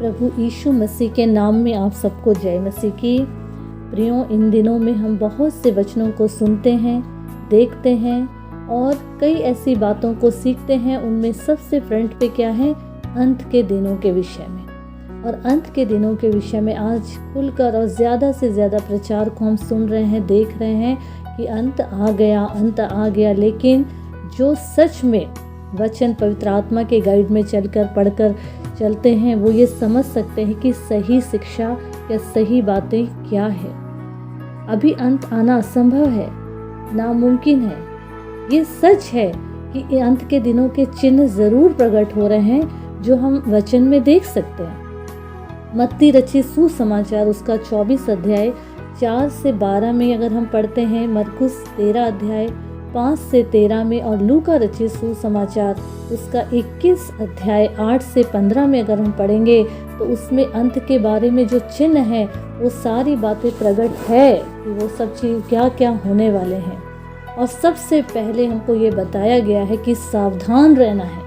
प्रभु यीशु मसीह के नाम में आप सबको जय मसीह की। प्रियों, इन दिनों में हम बहुत से वचनों को सुनते हैं, देखते हैं और कई ऐसी बातों को सीखते हैं। उनमें सबसे फ्रंट पे क्या है? अंत के दिनों के विषय में। और अंत के दिनों के विषय में आज खुलकर और ज़्यादा से ज़्यादा प्रचार को हम सुन रहे हैं, देख रहे हैं कि अंत आ गया, अंत आ गया। लेकिन जो सच में वचन पवित्र आत्मा के गाइड में चलकर पढ़कर चलते हैं, वो ये समझ सकते हैं कि सही शिक्षा या सही बातें क्या है। अभी अंत आना असंभव है, नामुमकिन है। ये सच है कि अंत के दिनों के चिन्ह ज़रूर प्रकट हो रहे हैं, जो हम वचन में देख सकते हैं। मत्ती रचित सुसमाचार उसका 24 अध्याय 4 से 12 में अगर हम पढ़ते हैं, मरकुस 13 अध्याय 5 से 13 में और लूका रचित सुसमाचार उसका 21 अध्याय 8 से 15 में अगर हम पढ़ेंगे तो उसमें अंत के बारे में जो चिन्ह है वो सारी बातें प्रकट है कि वो सब चीज़ क्या क्या होने वाले हैं। और सबसे पहले हमको ये बताया गया है कि सावधान रहना है।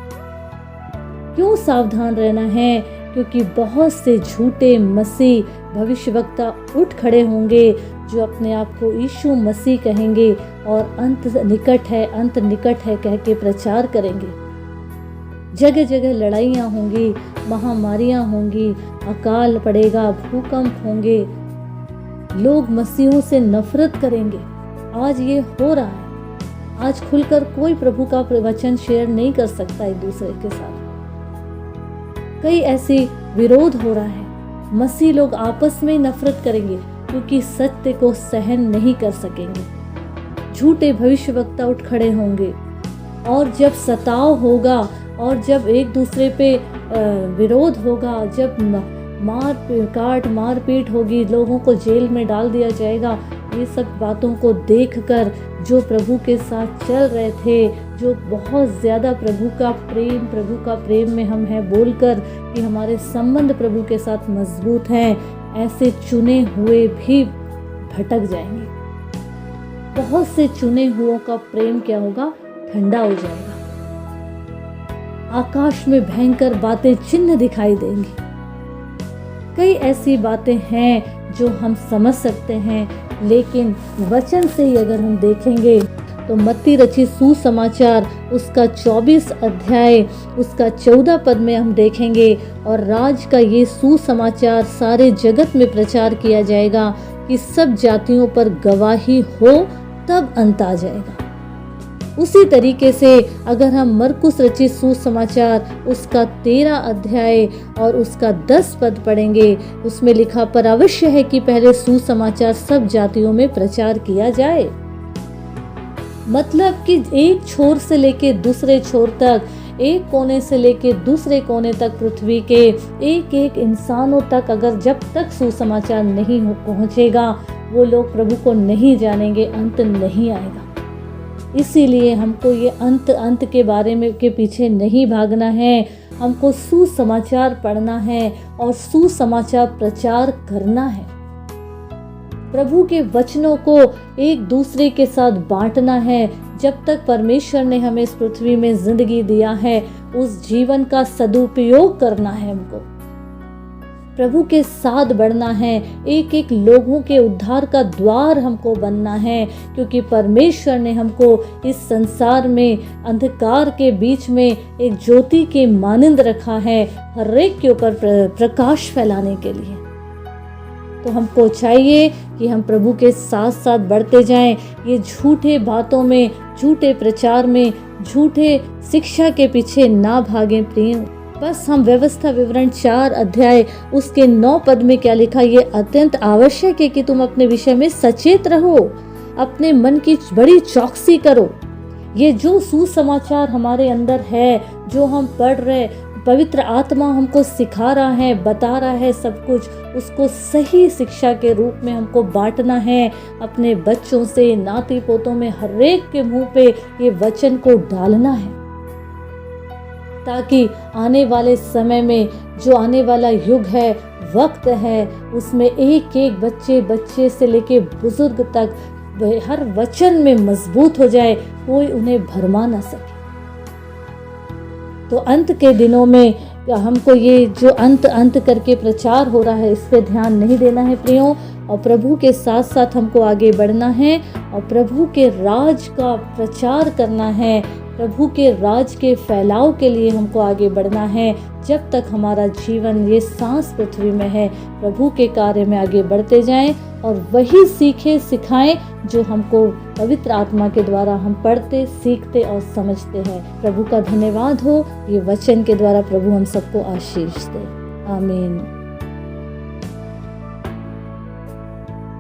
क्यों सावधान रहना है? क्योंकि बहुत से झूठे मसीह भविष्यवक्ता उठ खड़े होंगे जो अपने आप को यीशु मसीह कहेंगे और अंत निकट है, अंत निकट है कह के प्रचार करेंगे। जगह जगह लड़ाइयाँ होंगी, महामारियाँ होंगी, अकाल पड़ेगा, भूकंप होंगे, लोग मसीहों से नफरत करेंगे। आज ये हो रहा है। आज खुलकर कोई प्रभु का वचन शेयर नहीं कर सकता एक दूसरे के साथ। कई ऐसी विरोध हो रहा है। मसीह लोग आपस में नफरत करेंगे क्योंकि सत्य को सहन नहीं कर सकेंगे। झूठे भविष्यवक्ता उठ खड़े होंगे और जब सताव होगा और जब एक दूसरे पे विरोध होगा, जब मारपीट होगी, लोगों को जेल में डाल दिया जाएगा, ये सब बातों को देखकर जो प्रभु के साथ चल रहे थे, जो बहुत ज़्यादा प्रभु का प्रेम में हम हैं बोलकर कि हमारे संबंध प्रभु के साथ मजबूत हैं, ऐसे चुने हुए भी भटक जाएंगे। बहुत से चुने हुओं का प्रेम क्या होगा? ठंडा हो जाएगा। आकाश में भयंकर बातें, चिन्ह दिखाई देंगी। कई ऐसी बातें हैं जो हम समझ सकते हैं, लेकिन वचन से ही अगर हम देखेंगे तो मत्ती रचित सुसमाचार उसका 24 अध्याय उसका 14 पद में हम देखेंगे, और राज का ये सुसमाचार सारे जगत में प्रचार किया जाएगा कि सब जातियों पर गवाही हो, तब अंत आ जाएगा। उसी तरीके से अगर हम मरकुस रचित सुसमाचार उसका 13 अध्याय और उसका 10 पद पढ़ेंगे, उसमें लिखा, पर अवश्य है कि पहले सुसमाचार सब जातियों में प्रचार किया जाए। मतलब कि एक छोर से लेके दूसरे छोर तक, एक कोने से लेके दूसरे कोने तक, पृथ्वी के एक एक इंसानों तक अगर जब तक सुसमाचार नहीं पहुंचेगा, वो लोग प्रभु को नहीं जानेंगे, अंत नहीं आएगा। इसीलिए हमको ये अंत के बारे में के पीछे नहीं भागना है। हमको सुसमाचार पढ़ना है और सुसमाचार प्रचार करना है। प्रभु के वचनों को एक दूसरे के साथ बांटना है। जब तक परमेश्वर ने हमें इस पृथ्वी में जिंदगी दिया है, उस जीवन का सदुपयोग करना है। हमको प्रभु के साथ बढ़ना है। एक एक लोगों के उद्धार का द्वार हमको बनना है, क्योंकि परमेश्वर ने हमको इस संसार में अंधकार के बीच में एक ज्योति के मानंद रखा है, हर एक के ऊपर प्रकाश फैलाने के लिए। तो हमको चाहिए कि हम प्रभु के साथ साथ बढ़ते जाएं। ये झूठे बातों में, झूठे प्रचार में, झूठे शिक्षा के पीछे ना भागें प्रिय। बस हम व्यवस्था विवरण 4 अध्याय उसके 9 पद में क्या लिखा, ये अत्यंत आवश्यक है कि तुम अपने विषय में सचेत रहो, अपने मन की बड़ी चौकसी करो। ये जो सुसमाचार हमारे अंदर है, जो हम पढ़ रहे, पवित्र आत्मा हमको सिखा रहा है, बता रहा है सब कुछ, उसको सही शिक्षा के रूप में हमको बांटना है। अपने बच्चों से, नाती पोतों में, हर एक के मुंह पे ये वचन को डालना है, ताकि आने वाले समय में, जो आने वाला युग है, वक्त है, उसमें एक एक बच्चे से लेके बुजुर्ग तक हर वचन में मजबूत हो जाए, कोई उन्हें भरमा ना सके। तो अंत के दिनों में हमको ये जो अंत अंत करके प्रचार हो रहा है इस पे ध्यान नहीं देना है प्रियो, और प्रभु के साथ साथ हमको आगे बढ़ना है और प्रभु के राज का प्रचार करना है। प्रभु के राज के फैलाव के लिए हमको आगे बढ़ना है। जब तक हमारा जीवन ये सांस पृथ्वी में है, प्रभु के कार्य में आगे बढ़ते जाएं और वही सीखे सिखाएं जो हमको पवित्र आत्मा के द्वारा हम पढ़ते, सीखते और समझते हैं। प्रभु का धन्यवाद हो। ये वचन के द्वारा प्रभु हम सबको आशीष दे। आमीन।